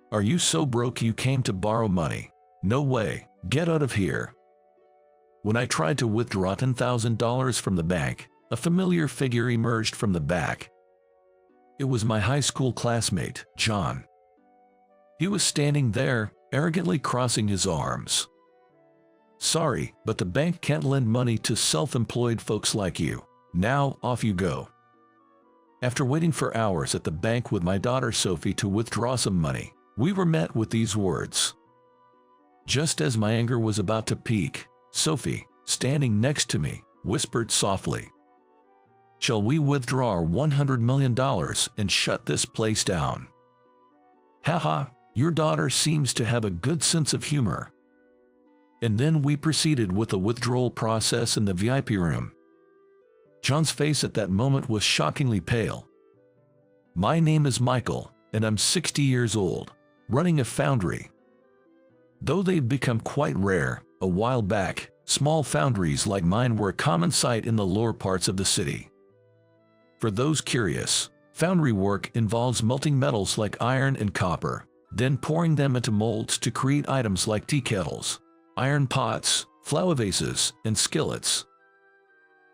Are you so broke you came to borrow money? No way, get out of here. When I tried to withdraw $10,000 from the bank, a familiar figure emerged from the back. It was my high school classmate, John. He was standing there, arrogantly crossing his arms. Sorry, but the bank can't lend money to self-employed folks like you. Now, off you go. After waiting for hours at the bank with my daughter Sophie to withdraw some money, we were met with these words. Just as my anger was about to peak, Sophie, standing next to me, whispered softly, "Shall we withdraw our $100 million and shut this place down?" Haha, your daughter seems to have a good sense of humor. And then we proceeded with the withdrawal process in the VIP room. John's face at that moment was shockingly pale. My name is Michael, and I'm 60 years old, running a foundry. Though they've become quite rare, a while back, small foundries like mine were a common sight in the lower parts of the city. For those curious, foundry work involves melting metals like iron and copper, then pouring them into molds to create items like tea kettles, iron pots, flower vases, and skillets.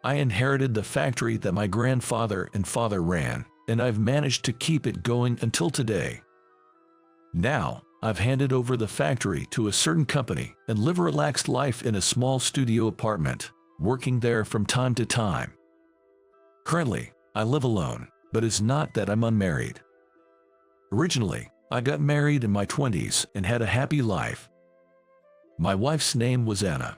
I inherited the factory that my grandfather and father ran, and I've managed to keep it going until today. Now, I've handed over the factory to a certain company and live a relaxed life in a small studio apartment, working there from time to time. Currently, I live alone, but it's not that I'm unmarried. Originally, I got married in my 20s and had a happy life. My wife's name was Anna.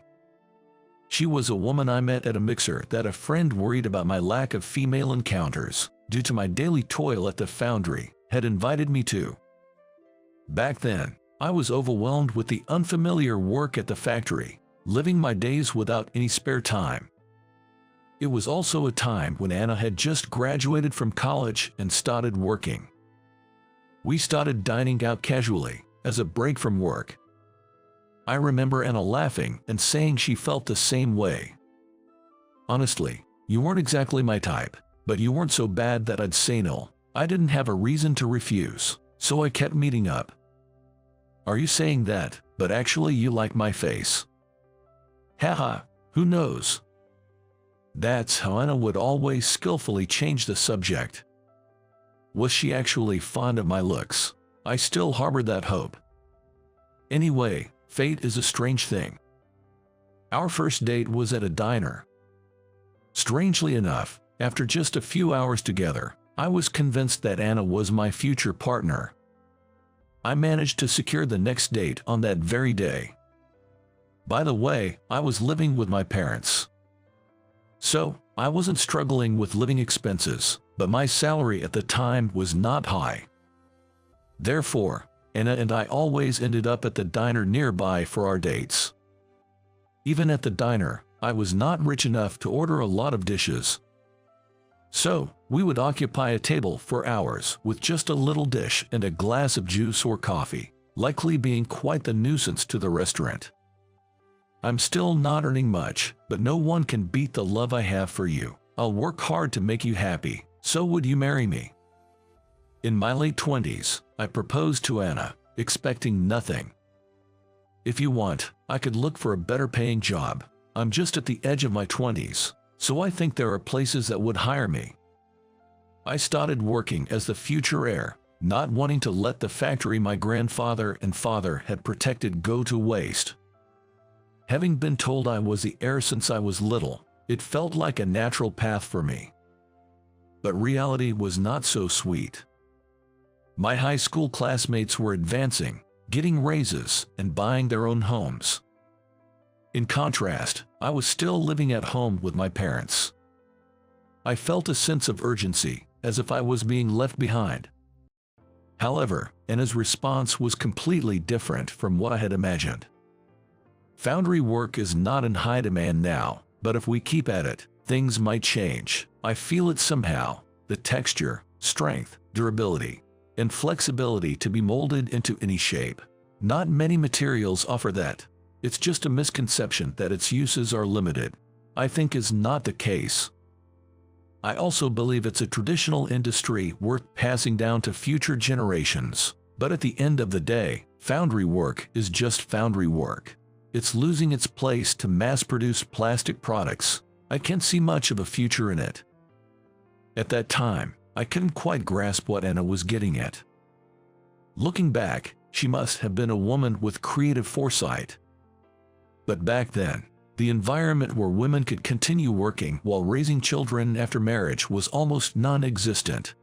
She was a woman I met at a mixer that a friend worried about my lack of female encounters, due to my daily toil at the foundry, had invited me to. Back then, I was overwhelmed with the unfamiliar work at the factory, living my days without any spare time. It was also a time when Anna had just graduated from college and started working. We started dining out casually, as a break from work. I remember Anna laughing and saying she felt the same way. Honestly, you weren't exactly my type, but you weren't so bad that I'd say no. I didn't have a reason to refuse, so I kept meeting up. Are you saying that, but actually you like my face? Haha, who knows? That's how Anna would always skillfully change the subject. Was she actually fond of my looks? I still harbored that hope. Anyway, fate is a strange thing. Our first date was at a diner. Strangely enough, after just a few hours together, I was convinced that Anna was my future partner. I managed to secure the next date on that very day. By the way, I was living with my parents. So, I wasn't struggling with living expenses, but my salary at the time was not high. Therefore, Anna and I always ended up at the diner nearby for our dates. Even at the diner, I was not rich enough to order a lot of dishes. So, we would occupy a table for hours with just a little dish and a glass of juice or coffee, likely being quite the nuisance to the restaurant. I'm still not earning much, but no one can beat the love I have for you. I'll work hard to make you happy, so would you marry me? In my late 20s, I proposed to Anna, expecting nothing. If you want, I could look for a better paying job. I'm just at the edge of my 20s, so I think there are places that would hire me. I started working as the future heir, not wanting to let the factory my grandfather and father had protected go to waste. Having been told I was the heir since I was little, it felt like a natural path for me. But reality was not so sweet. My high school classmates were advancing, getting raises, and buying their own homes. In contrast, I was still living at home with my parents. I felt a sense of urgency, as if I was being left behind. However, Anna's response was completely different from what I had imagined. Foundry work is not in high demand now, but if we keep at it, things might change. I feel it somehow, the texture, strength, durability, and flexibility to be molded into any shape. Not many materials offer that. It's just a misconception that its uses are limited. I think is not the case. I also believe it's a traditional industry worth passing down to future generations. But at the end of the day, foundry work is just foundry work. It's losing its place to mass-produced plastic products. I can't see much of a future in it. At that time, I couldn't quite grasp what Anna was getting at. Looking back, she must have been a woman with creative foresight. But back then, the environment where women could continue working while raising children after marriage was almost non-existent.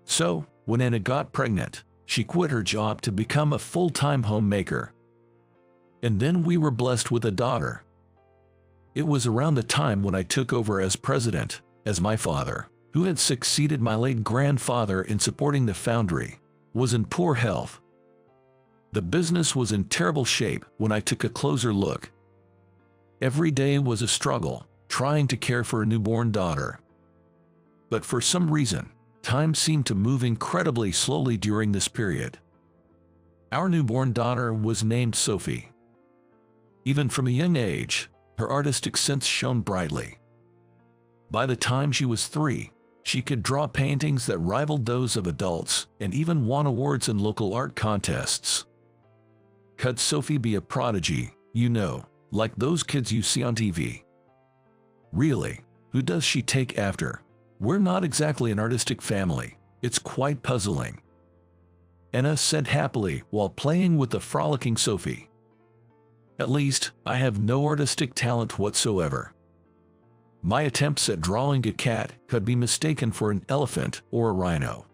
So, when Anna got pregnant, she quit her job to become a full-time homemaker. And then we were blessed with a daughter. It was around the time when I took over as president, as my father, who had succeeded my late grandfather in supporting the foundry, was in poor health. The business was in terrible shape when I took a closer look. Every day was a struggle, trying to care for a newborn daughter. But for some reason, time seemed to move incredibly slowly during this period. Our newborn daughter was named Sophie. Even from a young age, her artistic sense shone brightly. By the time she was 3, she could draw paintings that rivaled those of adults and even won awards in local art contests. Could Sophie be a prodigy, you know, like those kids you see on TV? Really, who does she take after? We're not exactly an artistic family. It's quite puzzling. Anna said happily while playing with the frolicking Sophie. At least, I have no artistic talent whatsoever. My attempts at drawing a cat could be mistaken for an elephant or a rhino.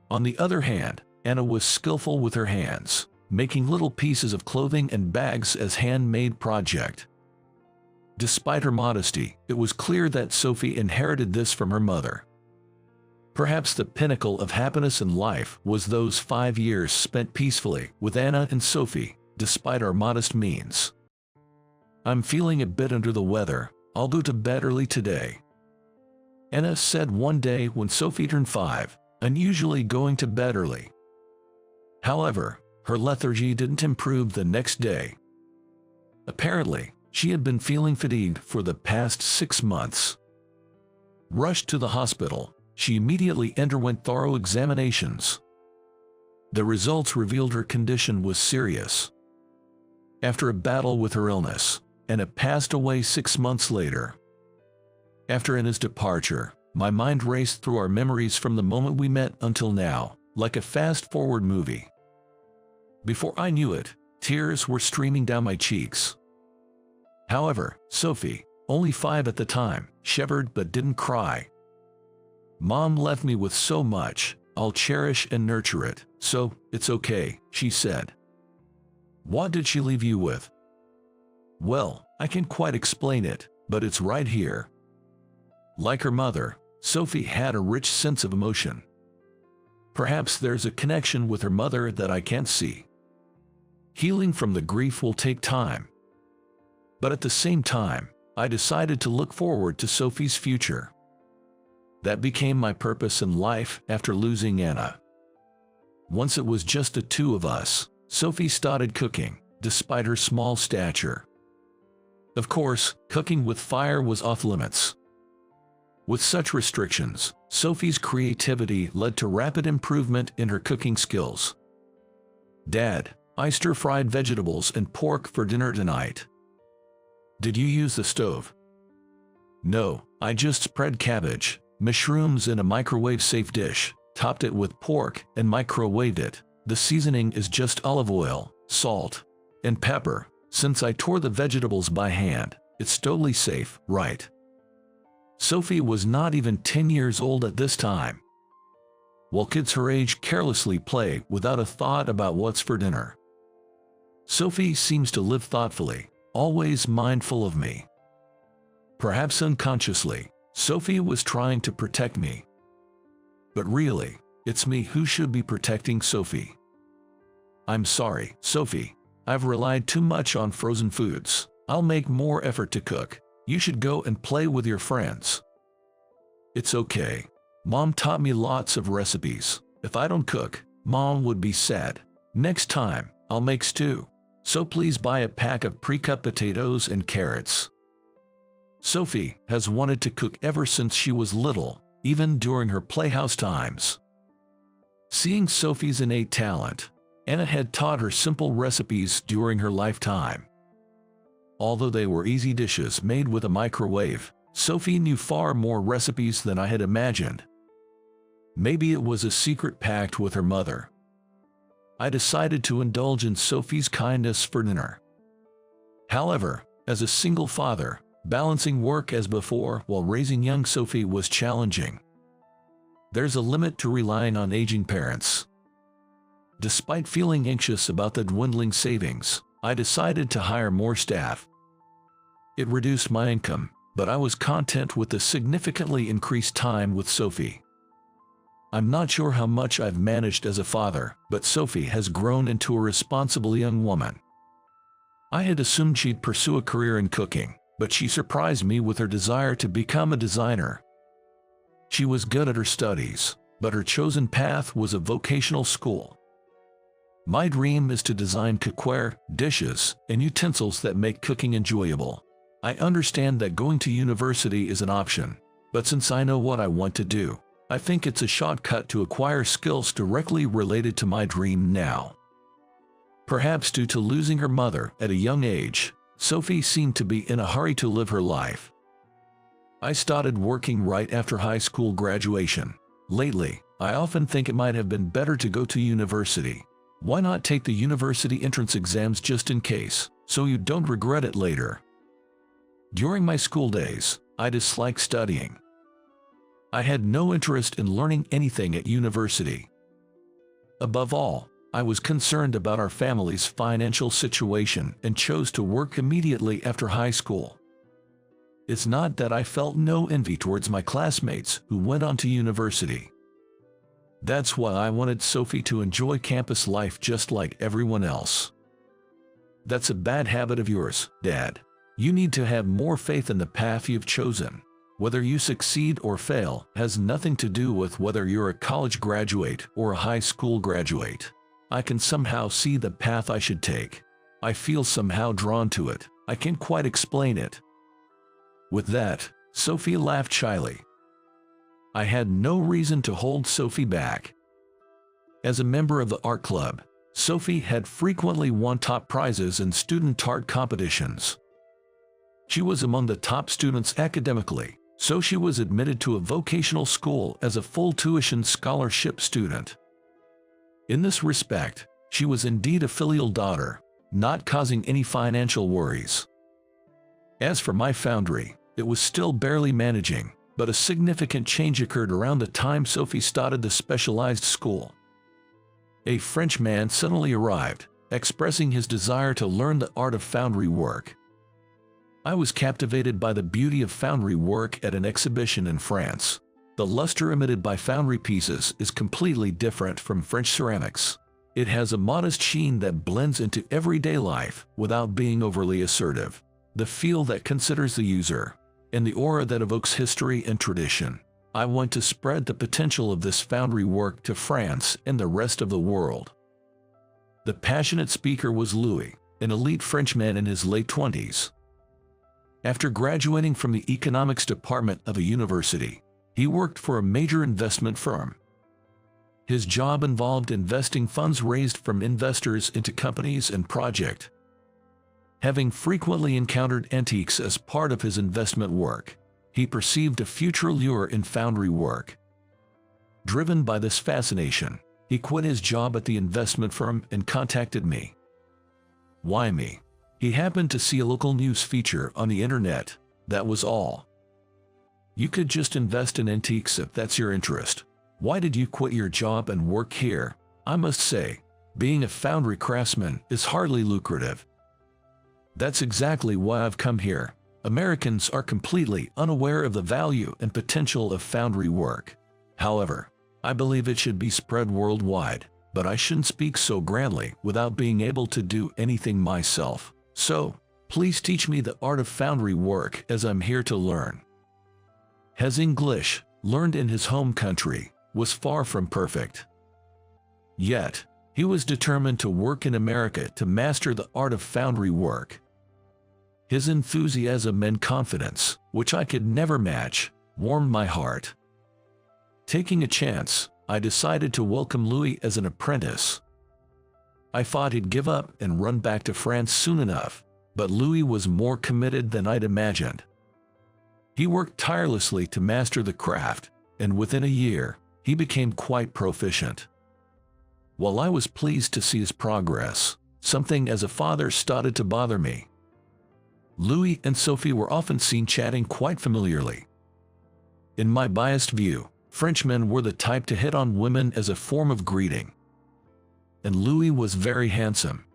On the other hand, Anna was skillful with her hands, making little pieces of clothing and bags as handmade project. Despite her modesty, it was clear that Sophie inherited this from her mother. Perhaps the pinnacle of happiness in life was those 5 years spent peacefully with Anna and Sophie, despite our modest means. I'm feeling a bit under the weather. I'll go to bed early today, Anna said one day when Sophie turned 5, unusually going to bed early. However, her lethargy didn't improve the next day. Apparently, she had been feeling fatigued for the past 6 months. Rushed to the hospital, she immediately underwent thorough examinations. The results revealed her condition was serious. After a battle with her illness, Anna passed away 6 months later. After Anna's departure, my mind raced through our memories from the moment we met until now, like a fast-forward movie. Before I knew it, tears were streaming down my cheeks. However, Sophie, only 5 at the time, shivered but didn't cry. Mom left me with so much, I'll cherish and nurture it, so it's okay, she said. What did she leave you with? Well, I can't quite explain it, but it's right here. Like her mother, Sophie had a rich sense of emotion. Perhaps there's a connection with her mother that I can't see. Healing from the grief will take time. But at the same time, I decided to look forward to Sophie's future. That became my purpose in life after losing Anna. Once it was just the 2 of us, Sophie started cooking, despite her small stature. Of course, cooking with fire was off limits. With such restrictions, Sophie's creativity led to rapid improvement in her cooking skills. Dad, I stir-fried vegetables and pork for dinner tonight. Did you use the stove? No, I just spread cabbage, mushrooms in a microwave-safe dish, topped it with pork, and microwaved it. The seasoning is just olive oil, salt, and pepper. Since I tore the vegetables by hand, it's totally safe, right? Sophie was not even 10 years old at this time. While kids her age carelessly play without a thought about what's for dinner, Sophie seems to live thoughtfully, always mindful of me. Perhaps unconsciously, Sophie was trying to protect me. But really, it's me who should be protecting Sophie. I'm sorry, Sophie. I've relied too much on frozen foods. I'll make more effort to cook. You should go and play with your friends. It's okay. Mom taught me lots of recipes. If I don't cook, Mom would be sad. Next time, I'll make stew. So please buy a pack of pre-cut potatoes and carrots. Sophie has wanted to cook ever since she was little, even during her playhouse times. Seeing Sophie's innate talent, Anna had taught her simple recipes during her lifetime. Although they were easy dishes made with a microwave, Sophie knew far more recipes than I had imagined. Maybe it was a secret pact with her mother. I decided to indulge in Sophie's kindness for dinner. However, as a single father, balancing work as before while raising young Sophie was challenging. There's a limit to relying on aging parents. Despite feeling anxious about the dwindling savings, I decided to hire more staff. It reduced my income, but I was content with the significantly increased time with Sophie. I'm not sure how much I've managed as a father, but Sophie has grown into a responsible young woman. I had assumed she'd pursue a career in cooking, but she surprised me with her desire to become a designer. She was good at her studies, but her chosen path was a vocational school. My dream is to design cookware, dishes, and utensils that make cooking enjoyable. I understand that going to university is an option, but since I know what I want to do, I think it's a shortcut to acquire skills directly related to my dream now. Perhaps due to losing her mother at a young age, Sophie seemed to be in a hurry to live her life. I started working right after high school graduation. Lately, I often think it might have been better to go to university. Why not take the university entrance exams just in case, so you don't regret it later? During my school days, I disliked studying. I had no interest in learning anything at university. Above all, I was concerned about our family's financial situation and chose to work immediately after high school. It's not that I felt no envy towards my classmates who went on to university. That's why I wanted Sophie to enjoy campus life just like everyone else. That's a bad habit of yours, Dad. You need to have more faith in the path you've chosen. Whether you succeed or fail has nothing to do with whether you're a college graduate or a high school graduate. I can somehow see the path I should take. I feel somehow drawn to it. I can't quite explain it. With that, Sophie laughed shyly. I had no reason to hold Sophie back. As a member of the art club, Sophie had frequently won top prizes in student art competitions. She was among the top students academically, so she was admitted to a vocational school as a full tuition scholarship student. In this respect, she was indeed a filial daughter, not causing any financial worries. As for my foundry, it was still barely managing, but a significant change occurred around the time Sophie started the specialized school. A French man suddenly arrived, expressing his desire to learn the art of foundry work. I was captivated by the beauty of foundry work at an exhibition in France. The luster emitted by foundry pieces is completely different from French ceramics. It has a modest sheen that blends into everyday life without being overly assertive, the feel that considers the user, and the aura that evokes history and tradition. I want to spread the potential of this foundry work to France and the rest of the world. The passionate speaker was Louis, an elite Frenchman in his late 20s. After graduating from the economics department of a university, he worked for a major investment firm. His job involved investing funds raised from investors into companies and projects. Having frequently encountered antiques as part of his investment work, he perceived a future lure in foundry work. Driven by this fascination, he quit his job at the investment firm and contacted me. Why me? He happened to see a local news feature on the internet, that was all. You could just invest in antiques if that's your interest. Why did you quit your job and work here? I must say, being a foundry craftsman is hardly lucrative. That's exactly why I've come here. Americans are completely unaware of the value and potential of foundry work. However, I believe it should be spread worldwide, but I shouldn't speak so grandly without being able to do anything myself. So, please teach me the art of foundry work as I'm here to learn. His English, learned in his home country, was far from perfect. Yet, he was determined to work in America to master the art of foundry work. His enthusiasm and confidence, which I could never match, warmed my heart. Taking a chance, I decided to welcome Louis as an apprentice. I thought he'd give up and run back to France soon enough, but Louis was more committed than I'd imagined. He worked tirelessly to master the craft, and within a year, he became quite proficient. While I was pleased to see his progress, something as a father started to bother me. Louis and Sophie were often seen chatting quite familiarly. In my biased view, Frenchmen were the type to hit on women as a form of greeting. And Louis was very handsome.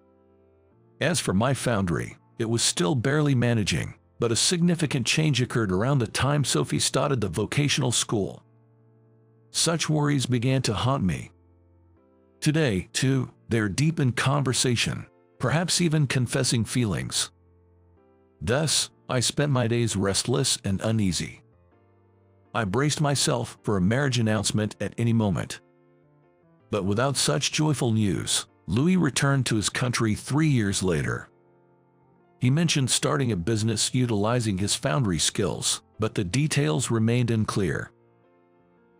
As for my foundry, it was still barely managing, but a significant change occurred around the time Sophie started the vocational school. Such worries began to haunt me. Today, too, they're deep in conversation, perhaps even confessing feelings. Thus, I spent my days restless and uneasy. I braced myself for a marriage announcement at any moment. But without such joyful news, Louis returned to his country 3 years later. He mentioned starting a business utilizing his foundry skills, but the details remained unclear.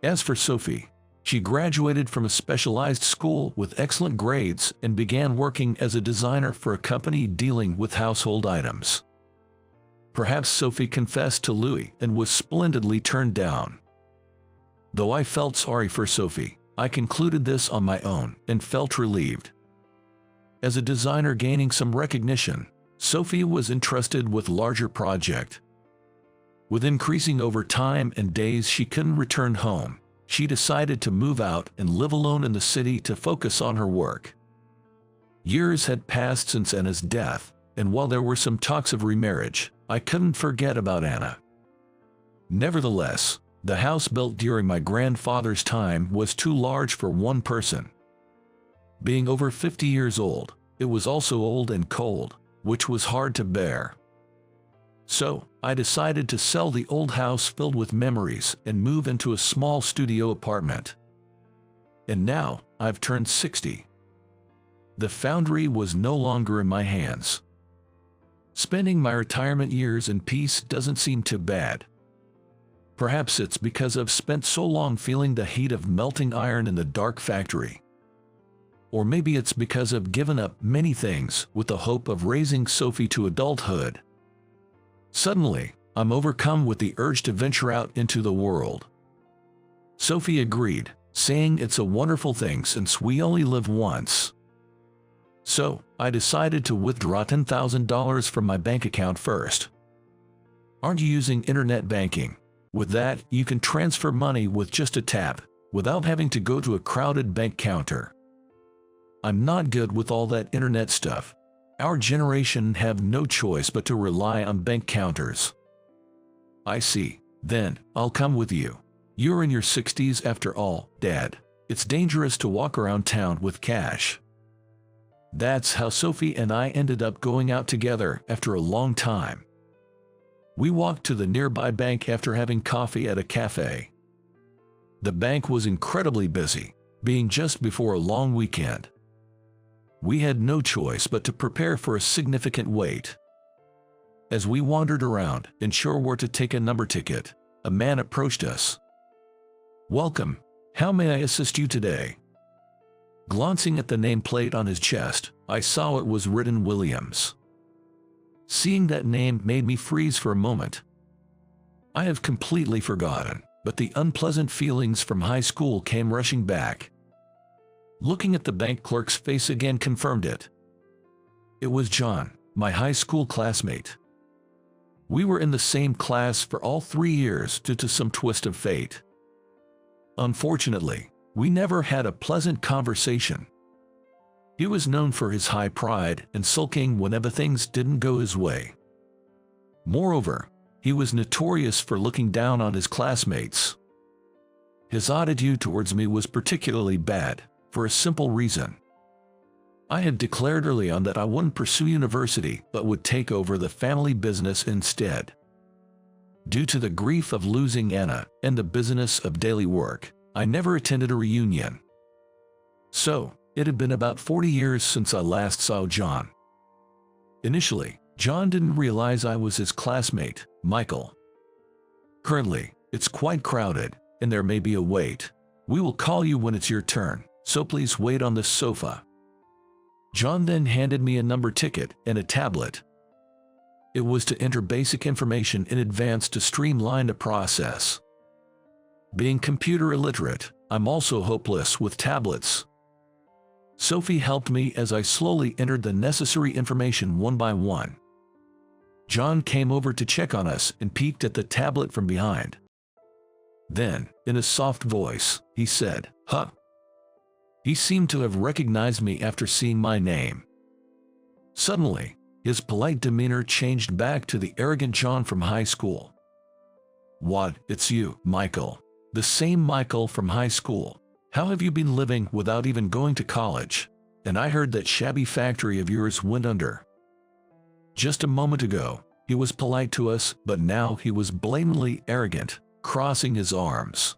As for Sophie, she graduated from a specialized school with excellent grades and began working as a designer for a company dealing with household items. Perhaps Sophie confessed to Louis and was splendidly turned down. Though I felt sorry for Sophie, I concluded this on my own and felt relieved. As a designer gaining some recognition, Sophie was entrusted with a larger project. With increasing overtime and days she couldn't return home, she decided to move out and live alone in the city to focus on her work. Years had passed since Anna's death, and while there were some talks of remarriage, I couldn't forget about Anna. Nevertheless, the house built during my grandfather's time was too large for one person. Being over 50 years old, it was also old and cold, which was hard to bear. So, I decided to sell the old house filled with memories and move into a small studio apartment. And now, I've turned 60. The foundry was no longer in my hands. Spending my retirement years in peace doesn't seem too bad. Perhaps it's because I've spent so long feeling the heat of melting iron in the dark factory. Or maybe it's because I've given up many things with the hope of raising Sophie to adulthood. Suddenly, I'm overcome with the urge to venture out into the world. Sophie agreed, saying it's a wonderful thing since we only live once. So, I decided to withdraw $10,000 from my bank account first. Aren't you using internet banking? With that, you can transfer money with just a tap, without having to go to a crowded bank counter. I'm not good with all that internet stuff. Our generation have no choice but to rely on bank counters. I see. Then, I'll come with you. You're in your 60s after all, Dad. It's dangerous to walk around town with cash. That's how Sophie and I ended up going out together after a long time. We walked to the nearby bank after having coffee at a cafe. The bank was incredibly busy, being just before a long weekend. We had no choice but to prepare for a significant wait. As we wandered around, unsure where to take a number ticket, a man approached us. "Welcome. How may I assist you today?" Glancing at the nameplate on his chest, I saw it was written Williams. Seeing that name made me freeze for a moment. I have completely forgotten, but the unpleasant feelings from high school came rushing back. Looking at the bank clerk's face again confirmed it. It was John, my high school classmate. We were in the same class for all 3 years due to some twist of fate. Unfortunately, we never had a pleasant conversation. He was known for his high pride and sulking whenever things didn't go his way. Moreover, he was notorious for looking down on his classmates. His attitude towards me was particularly bad, for a simple reason. I had declared early on that I wouldn't pursue university but would take over the family business instead. Due to the grief of losing Anna and the business of daily work, I never attended a reunion. So, it had been about 40 years since I last saw John. Initially, John didn't realize I was his classmate, Michael. Currently, it's quite crowded, and there may be a wait. We will call you when it's your turn, so please wait on this sofa. John then handed me a number ticket and a tablet. It was to enter basic information in advance to streamline the process. Being computer illiterate, I'm also hopeless with tablets. Sophie helped me as I slowly entered the necessary information one by one. John came over to check on us and peeked at the tablet from behind. Then, in a soft voice, he said, "Huh." He seemed to have recognized me after seeing my name. Suddenly, his polite demeanor changed back to the arrogant John from high school. "What, it's you, Michael. The same Michael from high school. How have you been living without even going to college? And I heard that shabby factory of yours went under." Just a moment ago, he was polite to us, but now he was blatantly arrogant, crossing his arms.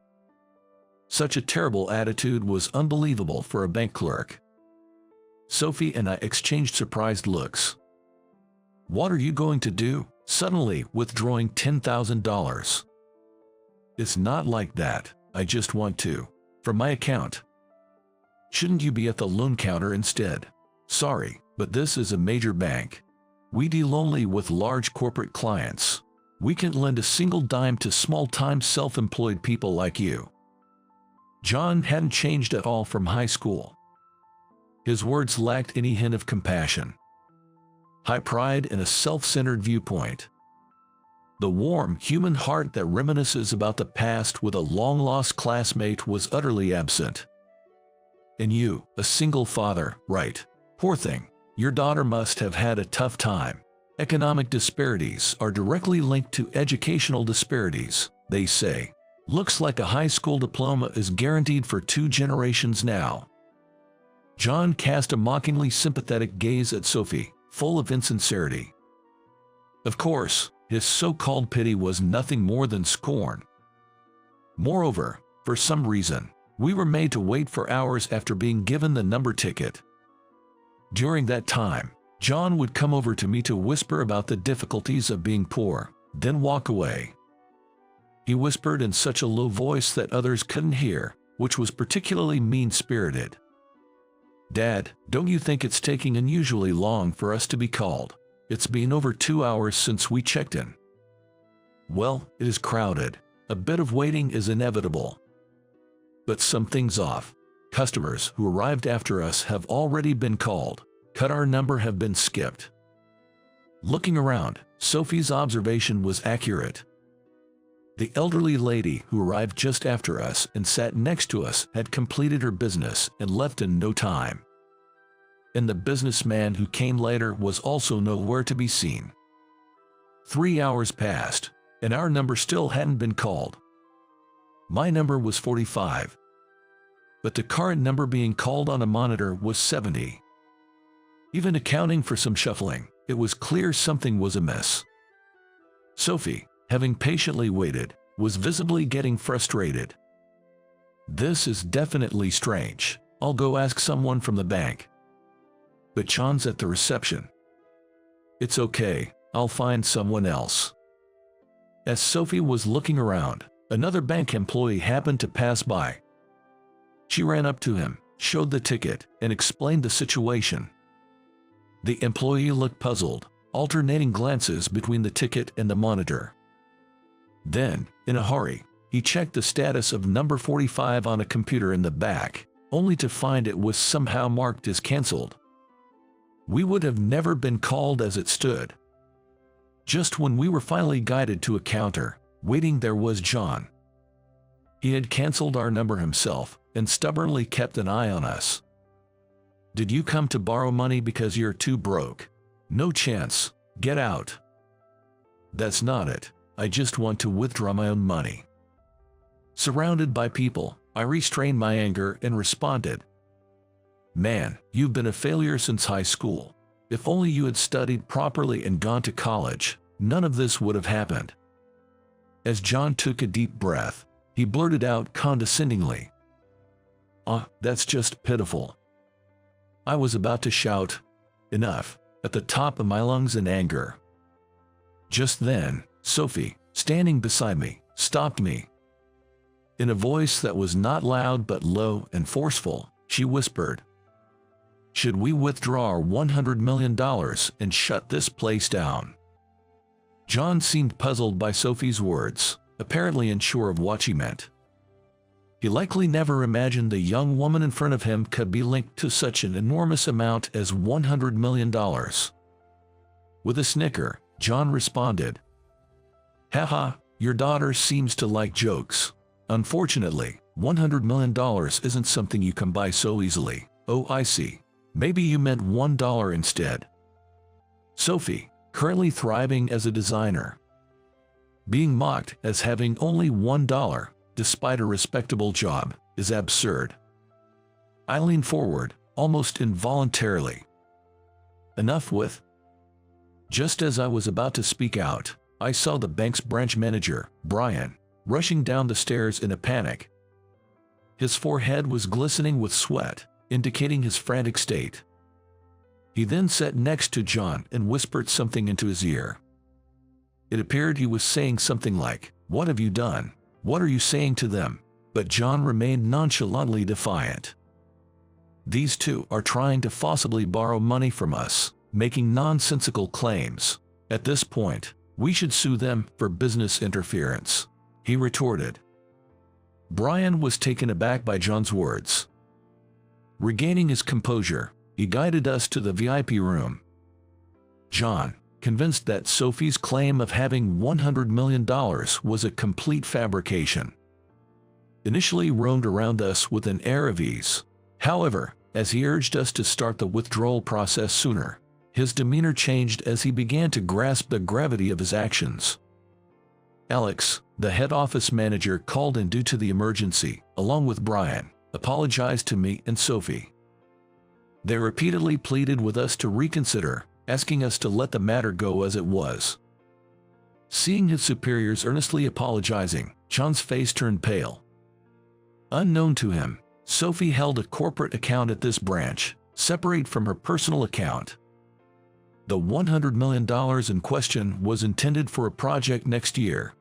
Such a terrible attitude was unbelievable for a bank clerk. Sophie and I exchanged surprised looks. "What are you going to do?" Suddenly withdrawing $10,000. "It's not like that. I just want to. From my account." "Shouldn't you be at the loan counter instead?" "Sorry, but this is a major bank. We deal only with large corporate clients. We can't lend a single dime to small-time self-employed people like you." John hadn't changed at all from high school. His words lacked any hint of compassion. High pride and a self-centered viewpoint. The warm, human heart that reminisces about the past with a long-lost classmate was utterly absent. "And you, a single father, right? Poor thing. Your daughter must have had a tough time. Economic disparities are directly linked to educational disparities, they say. Looks like a high school diploma is guaranteed for 2 generations now." John cast a mockingly sympathetic gaze at Sophie, full of insincerity. Of course, his so-called pity was nothing more than scorn. Moreover, for some reason, we were made to wait for hours after being given the number ticket. During that time, John would come over to me to whisper about the difficulties of being poor, then walk away. He whispered in such a low voice that others couldn't hear, which was particularly mean-spirited. "Dad, don't you think it's taking unusually long for us to be called? It's been over 2 hours since we checked in." "Well, it is crowded. A bit of waiting is inevitable. But something's off. Customers who arrived after us have already been called. Cut our number have been skipped." Looking around, Sophie's observation was accurate. The elderly lady who arrived just after us and sat next to us had completed her business and left in no time. And the businessman who came later was also nowhere to be seen. 3 hours passed, and our number still hadn't been called. My number was 45. But the current number being called on a monitor was 70. Even accounting for some shuffling, it was clear something was amiss. Sophie, having patiently waited, was visibly getting frustrated. "This is definitely strange. I'll go ask someone from the bank." "But John's at the reception." "It's okay, I'll find someone else." As Sophie was looking around, another bank employee happened to pass by. She ran up to him, showed the ticket, and explained the situation. The employee looked puzzled, alternating glances between the ticket and the monitor. Then, in a hurry, he checked the status of number 45 on a computer in the back, only to find it was somehow marked as cancelled. We would have never been called as it stood. Just when we were finally guided to a counter, waiting there was John. He had cancelled our number himself and stubbornly kept an eye on us. "Did you come to borrow money because you're too broke? No chance. Get out." "That's not it. I just want to withdraw my own money." Surrounded by people, I restrained my anger and responded, "Man, you've been a failure since high school. If only you had studied properly and gone to college, none of this would have happened." As John took a deep breath, he blurted out condescendingly, That's just pitiful." I was about to shout, "Enough," at the top of my lungs in anger. Just then, Sophie, standing beside me, stopped me. In a voice that was not loud but low and forceful, she whispered, "Should we withdraw our $100 million and shut this place down?" John seemed puzzled by Sophie's words, apparently unsure of what she meant. He likely never imagined the young woman in front of him could be linked to such an enormous amount as $100 million. With a snicker, John responded, "Haha, your daughter seems to like jokes. Unfortunately, $100 million isn't something you can buy so easily." "Oh, I see. Maybe you meant $1 instead." Sophie, currently thriving as a designer, being mocked as having only $1, despite a respectable job, is absurd. I leaned forward, almost involuntarily. "Enough with." Just as I was about to speak out, I saw the bank's branch manager, Brian, rushing down the stairs in a panic. His forehead was glistening with sweat, indicating his frantic state. He then sat next to John and whispered something into his ear. It appeared he was saying something like, "What have you done? What are you saying to them?" But John remained nonchalantly defiant. "These two are trying to forcibly borrow money from us, making nonsensical claims. At this point, we should sue them for business interference," he retorted. Brian was taken aback by John's words. Regaining his composure, he guided us to the VIP room. John, convinced that Sophie's claim of having $100 million was a complete fabrication, initially roamed around us with an air of ease. However, as he urged us to start the withdrawal process sooner, his demeanor changed as he began to grasp the gravity of his actions. Alex, the head office manager called in due to the emergency, along with Brian, apologized to me and Sophie. They repeatedly pleaded with us to reconsider, asking us to let the matter go as it was. Seeing his superiors earnestly apologizing, John's face turned pale. Unknown to him, Sophie held a corporate account at this branch, separate from her personal account. The $100 million in question was intended for a project next year.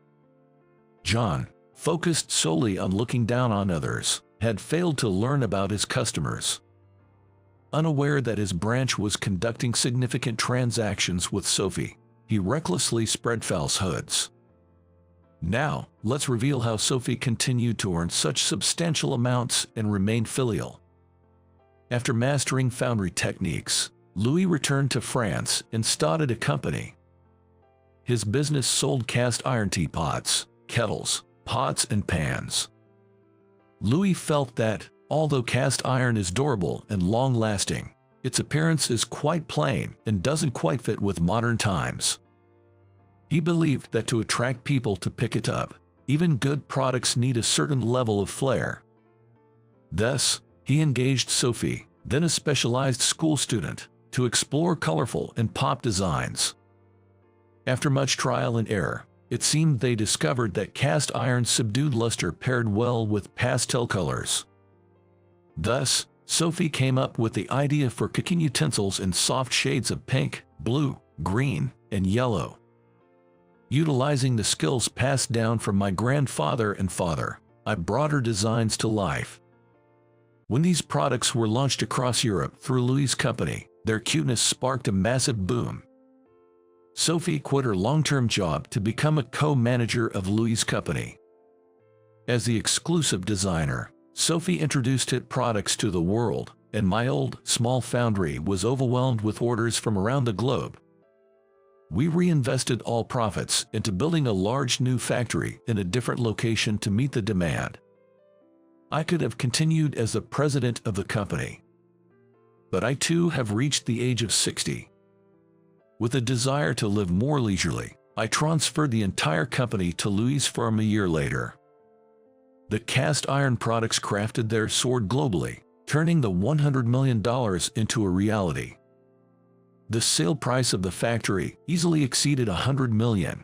John, focused solely on looking down on others, had failed to learn about his customers. Unaware that his branch was conducting significant transactions with Sophie, he recklessly spread falsehoods. Now, let's reveal how Sophie continued to earn such substantial amounts and remain filial. After mastering foundry techniques, Louis returned to France and started a company. His business sold cast iron teapots, kettles, pots, and pans. Louis felt that, although cast iron is durable and long-lasting, its appearance is quite plain and doesn't quite fit with modern times. He believed that to attract people to pick it up, even good products need a certain level of flair. Thus, he engaged Sophie, then a specialized school student, to explore colorful and pop designs. After much trial and error, it seemed they discovered that cast iron's subdued luster paired well with pastel colors. Thus, Sophie came up with the idea for cooking utensils in soft shades of pink, blue, green, and yellow. Utilizing the skills passed down from my grandfather and father, I brought her designs to life. When these products were launched across Europe through Louis' company, their cuteness sparked a massive boom. Sophie quit her long-term job to become a co-manager of Louis' company. As the exclusive designer, Sophie introduced hit products to the world, and my old, small foundry was overwhelmed with orders from around the globe. We reinvested all profits into building a large new factory in a different location to meet the demand. I could have continued as the president of the company, but I too have reached the age of 60. With a desire to live more leisurely, I transferred the entire company to Louis' firm a year later. The cast iron products crafted there soared globally, turning the $100 million into a reality. The sale price of the factory easily exceeded $100 million.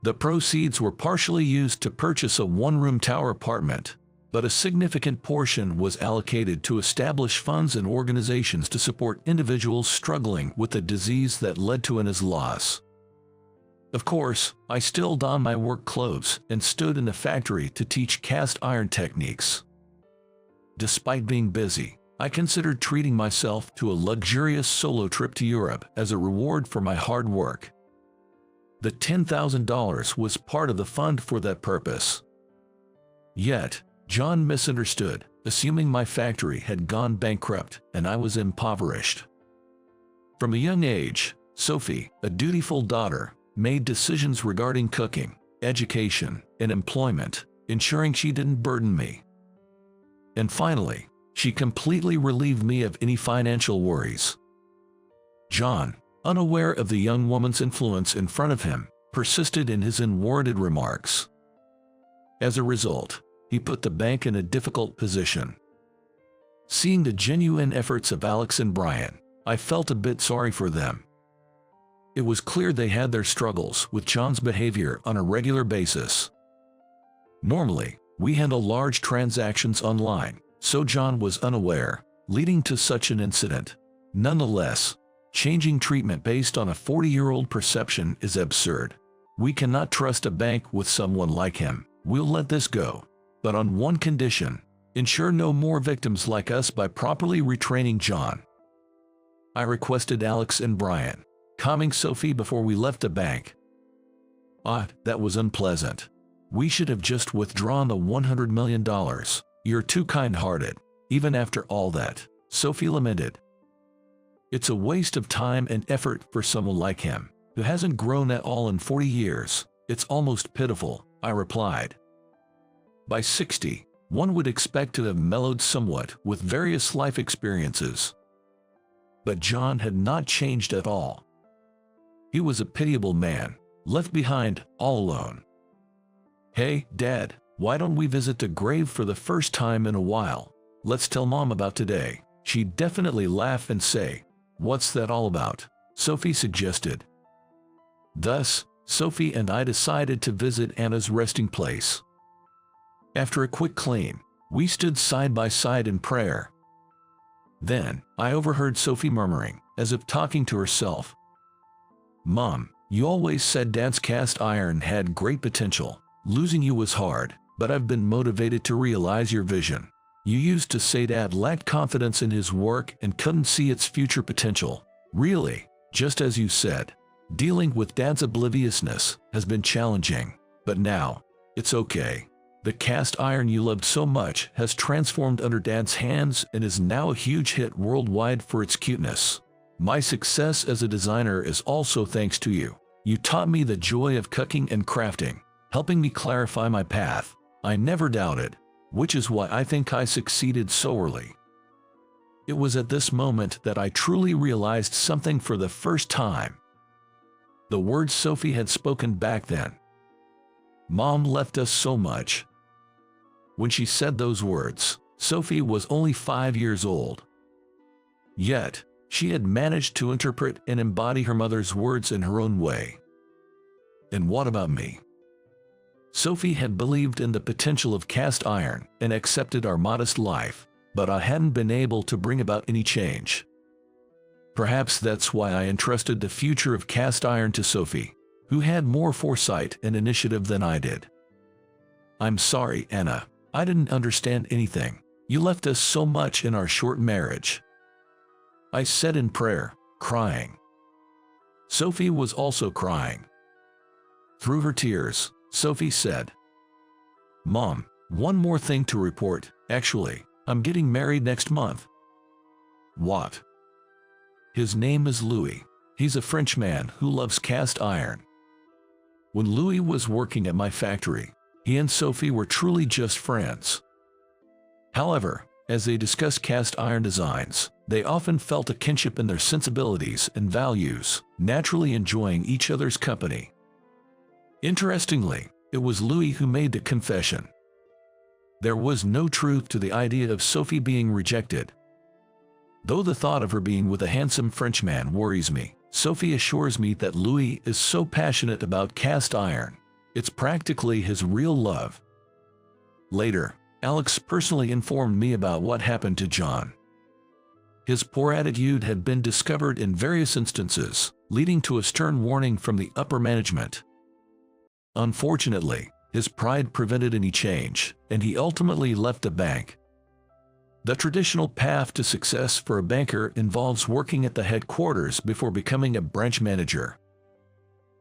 The proceeds were partially used to purchase a one-room tower apartment, but a significant portion was allocated to establish funds and organizations to support individuals struggling with the disease that led to Anna's loss. Of course, I still donned my work clothes and stood in the factory to teach cast iron techniques. Despite being busy, I considered treating myself to a luxurious solo trip to Europe as a reward for my hard work. The $10,000 was part of the fund for that purpose. Yet, John misunderstood, assuming my factory had gone bankrupt and I was impoverished. From a young age, Sophie, a dutiful daughter, made decisions regarding cooking, education, and employment, ensuring she didn't burden me. And finally, she completely relieved me of any financial worries. John, unaware of the young woman's influence in front of him, persisted in his unwarranted remarks. As a result, he put the bank in a difficult position. Seeing the genuine efforts of Alex and Brian, I felt a bit sorry for them. It was clear they had their struggles with John's behavior on a regular basis. Normally, we handle large transactions online, so John was unaware, leading to such an incident. Nonetheless, changing treatment based on a 40-year-old perception is absurd. We cannot trust a bank with someone like him. We'll let this go. But on one condition: ensure no more victims like us by properly retraining John. I requested Alex and Brian, calming Sophie before we left the bank. That was unpleasant. We should have just withdrawn the $100 million. You're too kind-hearted. Even after all that, Sophie lamented. It's a waste of time and effort for someone like him, who hasn't grown at all in 40 years. It's almost pitiful, I replied. By 60, one would expect to have mellowed somewhat with various life experiences. But John had not changed at all. He was a pitiable man, left behind, all alone. Hey, Dad, why don't we visit the grave for the first time in a while? Let's tell Mom about today. She'd definitely laugh and say, "What's that all about?" Sophie suggested. Thus, Sophie and I decided to visit Anna's resting place. After a quick clean, we stood side by side in prayer. Then, I overheard Sophie murmuring, as if talking to herself, "Mom, you always said Dad's cast iron had great potential. Losing you was hard, but I've been motivated to realize your vision. You used to say Dad lacked confidence in his work and couldn't see its future potential. Really, just as you said, dealing with Dad's obliviousness has been challenging, but now, it's okay. The cast iron you loved so much has transformed under Dad's hands and is now a huge hit worldwide for its cuteness. My success as a designer is also thanks to you. You taught me the joy of cooking and crafting, helping me clarify my path. I never doubted, which is why I think I succeeded so early." It was at this moment that I truly realized something for the first time. The words Sophie had spoken back then. Mom left us so much. When she said those words, Sophie was only 5 years old. Yet, she had managed to interpret and embody her mother's words in her own way. And what about me? Sophie had believed in the potential of cast iron and accepted our modest life, but I hadn't been able to bring about any change. Perhaps that's why I entrusted the future of cast iron to Sophie, who had more foresight and initiative than I did. "I'm sorry, Anna. I didn't understand anything. You left us so much in our short marriage," I said in prayer, crying. Sophie was also crying. Through her tears, Sophie said, "Mom, one more thing to report. Actually, I'm getting married next month." "What?" "His name is Louis. He's a Frenchman who loves cast iron." When Louis was working at my factory, he and Sophie were truly just friends. However, as they discussed cast iron designs, they often felt a kinship in their sensibilities and values, naturally enjoying each other's company. Interestingly, it was Louis who made the confession. There was no truth to the idea of Sophie being rejected. Though the thought of her being with a handsome Frenchman worries me, Sophie assures me that Louis is so passionate about cast iron. It's practically his real love. Later, Alex personally informed me about what happened to John. His poor attitude had been discovered in various instances, leading to a stern warning from the upper management. Unfortunately, his pride prevented any change, and he ultimately left the bank. The traditional path to success for a banker involves working at the headquarters before becoming a branch manager.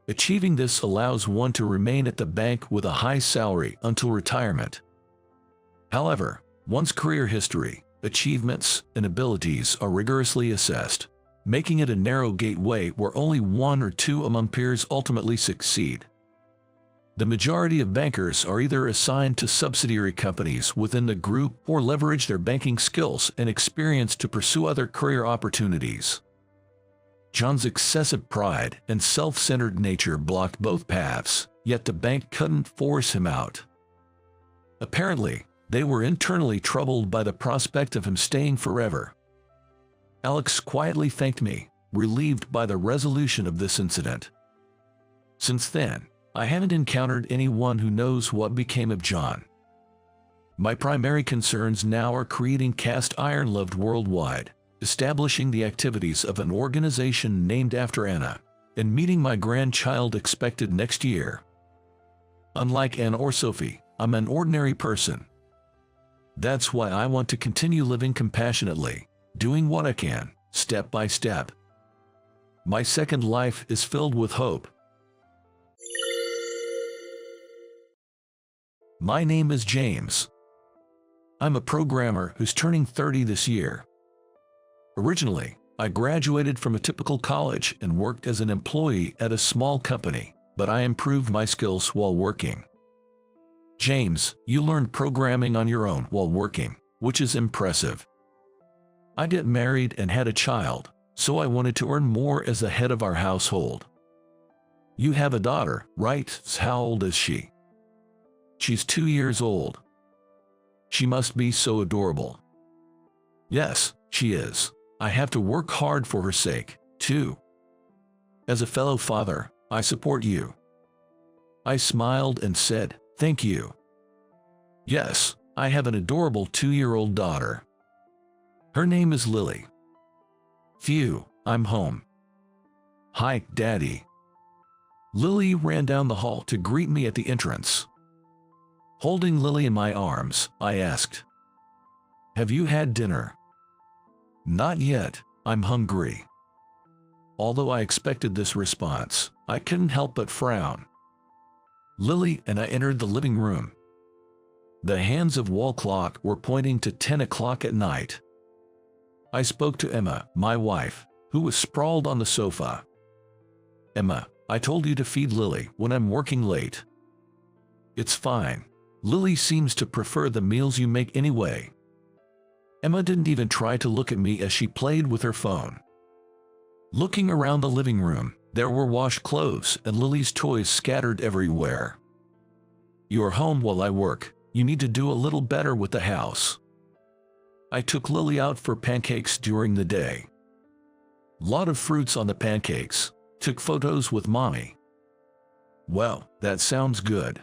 Achieving this allows one to remain at the bank with a high salary until retirement. However, one's career history, achievements, and abilities are rigorously assessed, making it a narrow gateway where only one or two among peers ultimately succeed. The majority of bankers are either assigned to subsidiary companies within the group or leverage their banking skills and experience to pursue other career opportunities. John's excessive pride and self-centered nature blocked both paths, yet the bank couldn't force him out. Apparently, they were internally troubled by the prospect of him staying forever. Alex quietly thanked me, relieved by the resolution of this incident. Since then, I haven't encountered anyone who knows what became of John. My primary concerns now are creating cast iron loved worldwide, establishing the activities of an organization named after Anna, and meeting my grandchild expected next year. Unlike Anna or Sophie, I'm an ordinary person. That's why I want to continue living compassionately, doing what I can, step by step. My second life is filled with hope. My name is James. I'm a programmer who's turning 30 this year. Originally, I graduated from a typical college and worked as an employee at a small company, but I improved my skills while working. James, you learned programming on your own while working, which is impressive. I got married and had a child, so I wanted to earn more as the head of our household. You have a daughter, right? How old is she? She's 2 years old. She must be so adorable. Yes, she is. I have to work hard for her sake, too. As a fellow father, I support you. I smiled and said, thank you. Yes, I have an adorable 2-year-old daughter. Her name is Lily. Phew, I'm home. Hi, Daddy. Lily ran down the hall to greet me at the entrance. Holding Lily in my arms, I asked, have you had dinner? Not yet, I'm hungry. Although I expected this response, I couldn't help but frown. Lily and I entered the living room. The hands of wall clock were pointing to 10 o'clock at night. I spoke to Emma, my wife, who was sprawled on the sofa. Emma, I told you to feed Lily when I'm working late. It's fine. Lily seems to prefer the meals you make anyway. Emma didn't even try to look at me as she played with her phone. Looking around the living room, there were washed clothes and Lily's toys scattered everywhere. You're home while I work. You need to do a little better with the house. I took Lily out for pancakes during the day. Lot of fruits on the pancakes. Took photos with Mommy. Well, that sounds good.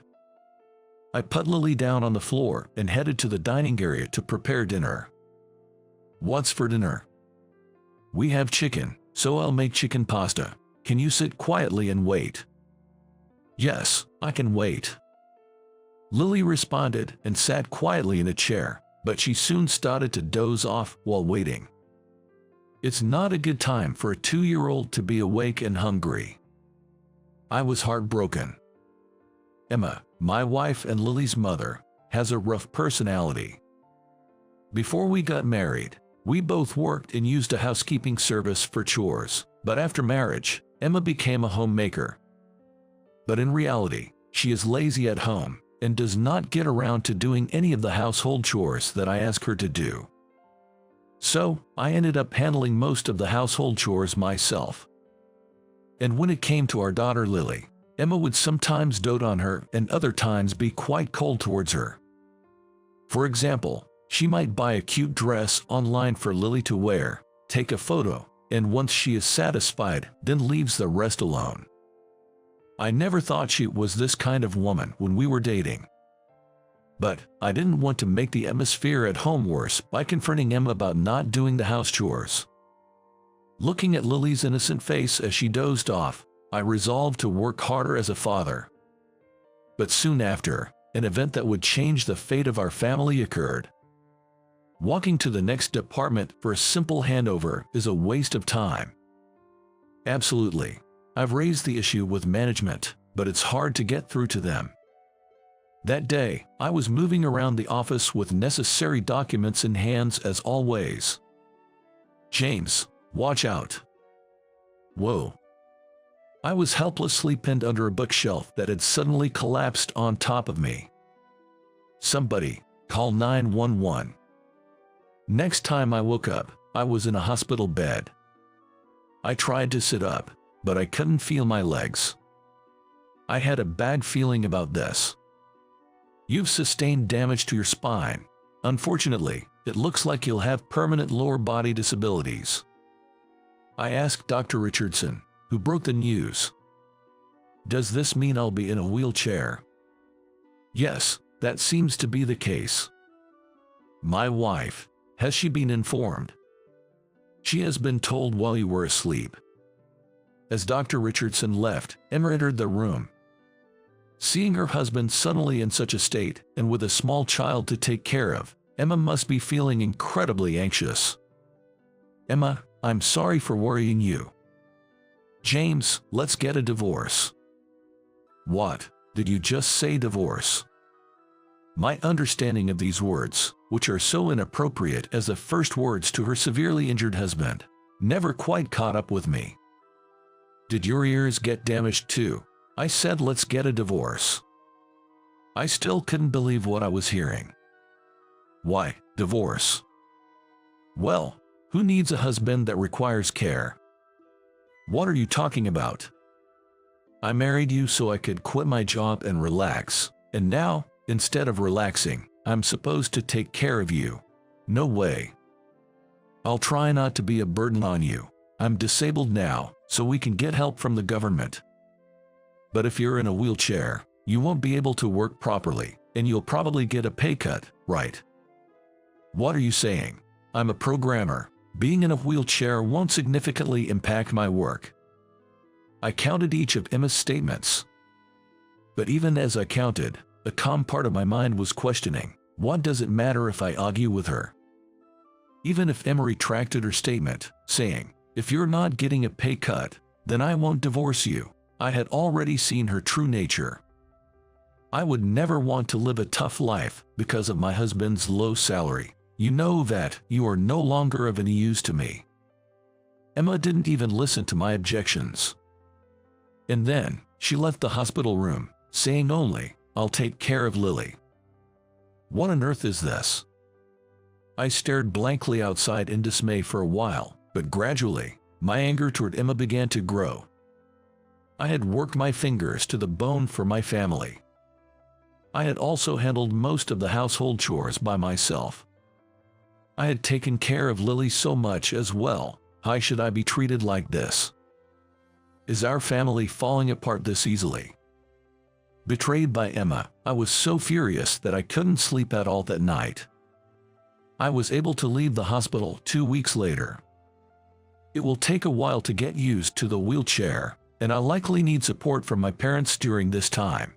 I put Lily down on the floor and headed to the dining area to prepare dinner. What's for dinner? We have chicken, so I'll make chicken pasta. Can you sit quietly and wait? Yes, I can wait. Lily responded and sat quietly in a chair, but she soon started to doze off while waiting. It's not a good time for a 2-year-old to be awake and hungry. I was heartbroken. Emma, my wife and Lily's mother, has a rough personality. Before we got married, we both worked and used a housekeeping service for chores, but after marriage, Emma became a homemaker. But in reality, she is lazy at home and does not get around to doing any of the household chores that I ask her to do. So, I ended up handling most of the household chores myself. And when it came to our daughter Lily, Emma would sometimes dote on her and other times be quite cold towards her. For example, she might buy a cute dress online for Lily to wear, take a photo, and once she is satisfied, then leaves the rest alone. I never thought she was this kind of woman when we were dating. But I didn't want to make the atmosphere at home worse by confronting Emma about not doing the house chores. Looking at Lily's innocent face as she dozed off, I resolved to work harder as a father. But soon after, an event that would change the fate of our family occurred. Walking to the next department for a simple handover is a waste of time. Absolutely. I've raised the issue with management, but it's hard to get through to them. That day, I was moving around the office with necessary documents in hands as always. James, watch out. Whoa. I was helplessly pinned under a bookshelf that had suddenly collapsed on top of me. Somebody, call 911. Next time I woke up, I was in a hospital bed. I tried to sit up, but I couldn't feel my legs. I had a bad feeling about this. You've sustained damage to your spine. Unfortunately, it looks like you'll have permanent lower body disabilities. I asked Dr. Richardson, who broke the news. Does this mean I'll be in a wheelchair? Yes, that seems to be the case. My wife, has she been informed? She has been told while you were asleep. As Dr. Richardson left, Emma entered the room. Seeing her husband suddenly in such a state, and with a small child to take care of, Emma must be feeling incredibly anxious. Emma, I'm sorry for worrying you. James, let's get a divorce. What, did you just say divorce? My understanding of these words, which are so inappropriate as the first words to her severely injured husband, never quite caught up with me. Did your ears get damaged too? I said let's get a divorce. I still couldn't believe what I was hearing. Why, divorce? Well, who needs a husband that requires care? What are you talking about? I married you so I could quit my job and relax, and now, instead of relaxing, I'm supposed to take care of you. No way. I'll try not to be a burden on you. I'm disabled now, so we can get help from the government. But if you're in a wheelchair, you won't be able to work properly, and you'll probably get a pay cut, right? What are you saying? I'm a programmer. Being in a wheelchair won't significantly impact my work. I counted each of Emma's statements. But even as I counted, a calm part of my mind was questioning, what does it matter if I argue with her? Even if Emma retracted her statement, saying, if you're not getting a pay cut, then I won't divorce you, I had already seen her true nature. I would never want to live a tough life because of my husband's low salary. You know that you are no longer of any use to me. Emma didn't even listen to my objections. And then, she left the hospital room, saying only, I'll take care of Lily. What on earth is this? I stared blankly outside in dismay for a while, but gradually, my anger toward Emma began to grow. I had worked my fingers to the bone for my family. I had also handled most of the household chores by myself. I had taken care of Lily so much as well. Why should I be treated like this? Is our family falling apart this easily? Betrayed by Emma, I was so furious that I couldn't sleep at all that night. I was able to leave the hospital 2 weeks later. It will take a while to get used to the wheelchair, and I'll likely need support from my parents during this time.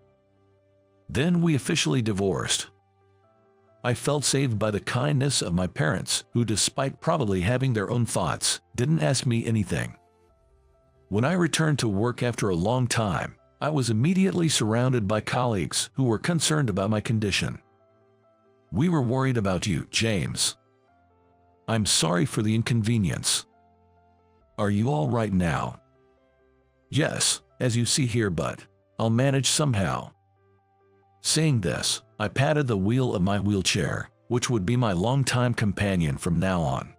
Then we officially divorced. I felt saved by the kindness of my parents, who, despite probably having their own thoughts, didn't ask me anything. When I returned to work after a long time, I was immediately surrounded by colleagues who were concerned about my condition. We were worried about you, James. I'm sorry for the inconvenience. Are you all right now? Yes, as you see here, but I'll manage somehow. Saying this, I patted the wheel of my wheelchair, which would be my longtime companion from now on.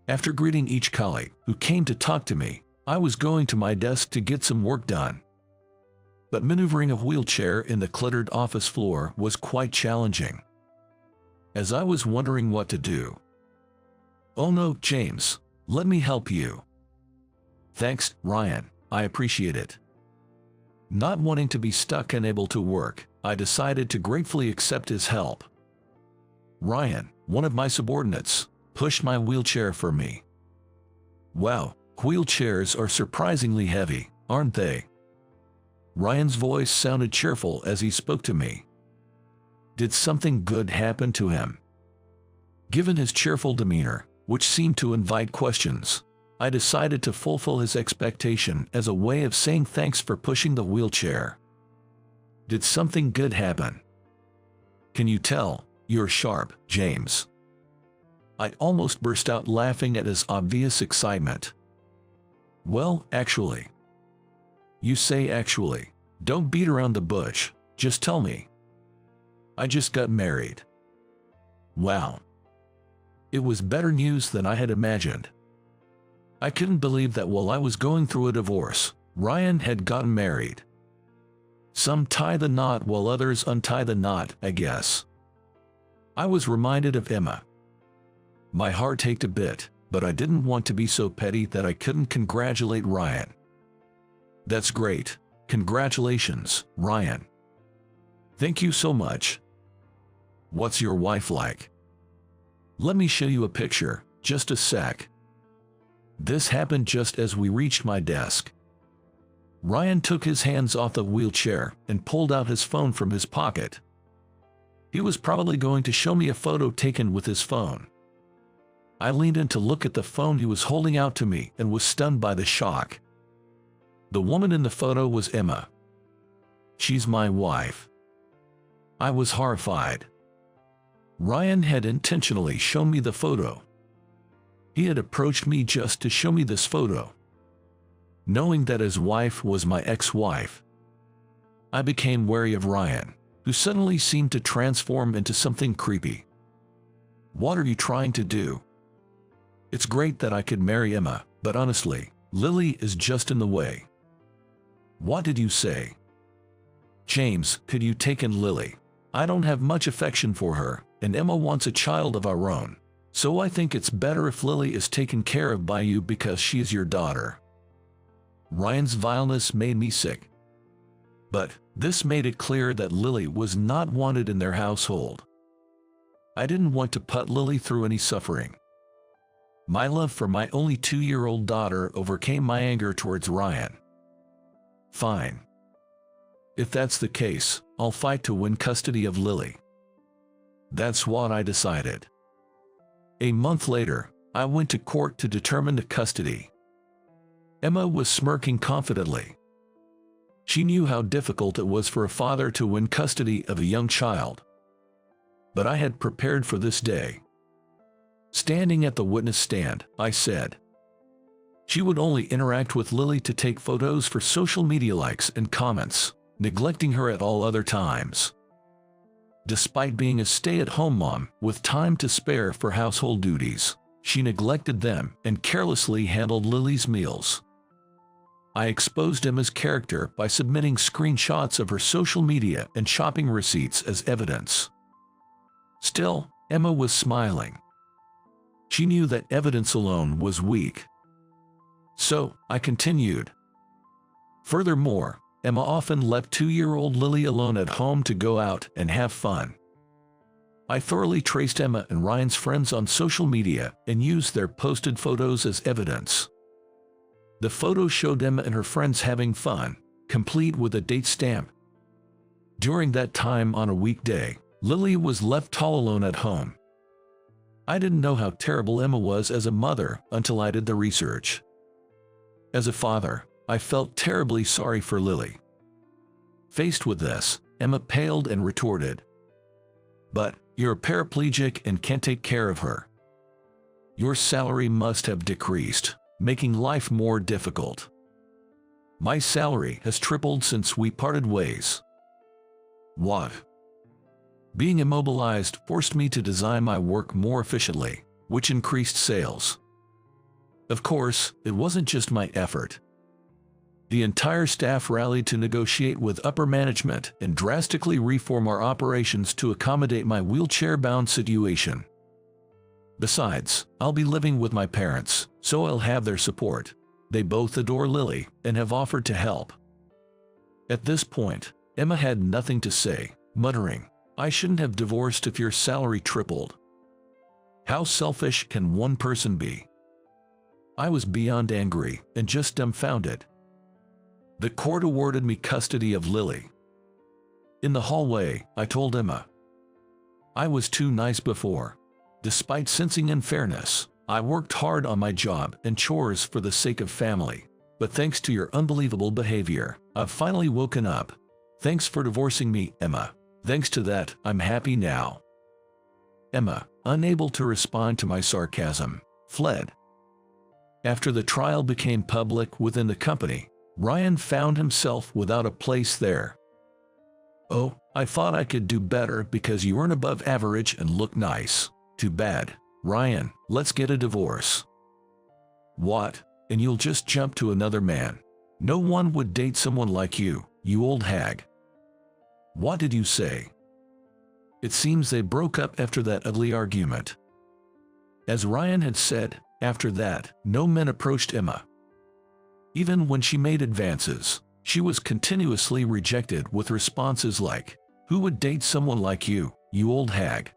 After greeting each colleague who came to talk to me, I was going to my desk to get some work done. But maneuvering a wheelchair in the cluttered office floor was quite challenging. As I was wondering what to do. Oh no, James, let me help you. Thanks, Ryan, I appreciate it. Not wanting to be stuck and unable to work, I decided to gratefully accept his help. Ryan, one of my subordinates, pushed my wheelchair for me. Wow, wheelchairs are surprisingly heavy, aren't they? Ryan's voice sounded cheerful as he spoke to me. Did something good happen to him? Given his cheerful demeanor, which seemed to invite questions, I decided to fulfill his expectation as a way of saying thanks for pushing the wheelchair. Did something good happen? Can you tell? You're sharp, James. I almost burst out laughing at his obvious excitement. Well, actually. You say actually. Don't beat around the bush, just tell me. I just got married. Wow. It was better news than I had imagined. I couldn't believe that while I was going through a divorce, Ryan had gotten married. Some tie the knot while others untie the knot, I guess. I was reminded of Emma. My heart ached a bit, but I didn't want to be so petty that I couldn't congratulate Ryan. That's great. Congratulations, Ryan. Thank you so much. What's your wife like? Let me show you a picture, just a sec. This happened just as we reached my desk. Ryan took his hands off the wheelchair and pulled out his phone from his pocket. He was probably going to show me a photo taken with his phone. I leaned in to look at the phone he was holding out to me and was stunned by the shock. The woman in the photo was Emma. She's my wife. I was horrified. Ryan had intentionally shown me the photo. He had approached me just to show me this photo. Knowing that his wife was my ex-wife, I became wary of Ryan, who suddenly seemed to transform into something creepy. What are you trying to do? It's great that I could marry Emma, but honestly, Lily is just in the way. What did you say? James, could you take in Lily? I don't have much affection for her, and Emma wants a child of our own. So I think it's better if Lily is taken care of by you because she is your daughter. Ryan's vileness made me sick. But this made it clear that Lily was not wanted in their household. I didn't want to put Lily through any suffering. My love for my only 2-year-old daughter overcame my anger towards Ryan. Fine. If that's the case, I'll fight to win custody of Lily. That's what I decided. A month later, I went to court to determine the custody. Emma was smirking confidently. She knew how difficult it was for a father to win custody of a young child. But I had prepared for this day. Standing at the witness stand, I said, she would only interact with Lily to take photos for social media likes and comments, neglecting her at all other times. Despite being a stay-at-home mom with time to spare for household duties, she neglected them and carelessly handled Lily's meals. I exposed Emma's character by submitting screenshots of her social media and shopping receipts as evidence. Still, Emma was smiling. She knew that evidence alone was weak. So, I continued. Furthermore, Emma often left 2-year-old Lily alone at home to go out and have fun. I thoroughly traced Emma and Ryan's friends on social media and used their posted photos as evidence. The photos showed Emma and her friends having fun, complete with a date stamp. During that time on a weekday, Lily was left all alone at home. I didn't know how terrible Emma was as a mother until I did the research. As a father, I felt terribly sorry for Lily. Faced with this, Emma paled and retorted, "But you're a paraplegic and can't take care of her. Your salary must have decreased, making life more difficult." My salary has tripled since we parted ways. What? Being immobilized forced me to design my work more efficiently, which increased sales. Of course, it wasn't just my effort. The entire staff rallied to negotiate with upper management and drastically reform our operations to accommodate my wheelchair-bound situation. Besides, I'll be living with my parents, so I'll have their support. They both adore Lily and have offered to help. At this point, Emma had nothing to say, muttering, "I shouldn't have divorced if your salary tripled. How selfish can one person be?" I was beyond angry and just dumbfounded. The court awarded me custody of Lily. In the hallway, I told Emma, "I was too nice before. Despite sensing unfairness, I worked hard on my job and chores for the sake of family. But thanks to your unbelievable behavior, I've finally woken up. Thanks for divorcing me, Emma. Thanks to that, I'm happy now." Emma, unable to respond to my sarcasm, fled. After the trial became public within the company, Ryan found himself without a place there. "Oh, I thought I could do better because you weren't above average and look nice. Too bad. Ryan, let's get a divorce." "What? And you'll just jump to another man? No one would date someone like you, you old hag." "What did you say?" It seems they broke up after that ugly argument. As Ryan had said, after that, no men approached Emma. Even when she made advances, she was continuously rejected with responses like, "Who would date someone like you, you old hag?"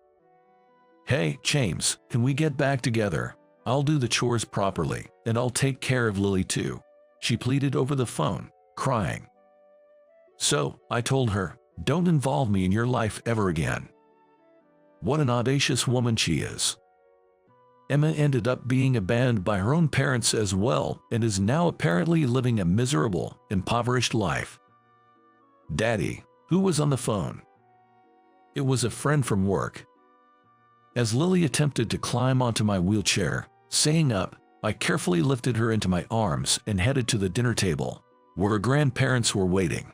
"Hey, James, can we get back together? I'll do the chores properly, and I'll take care of Lily too," she pleaded over the phone, crying. So, I told her, "Don't involve me in your life ever again." What an audacious woman she is. Emma ended up being abandoned by her own parents as well and is now apparently living a miserable, impoverished life. "Daddy, who was on the phone?" "It was a friend from work." As Lily attempted to climb onto my wheelchair, saying up, I carefully lifted her into my arms and headed to the dinner table, where her grandparents were waiting.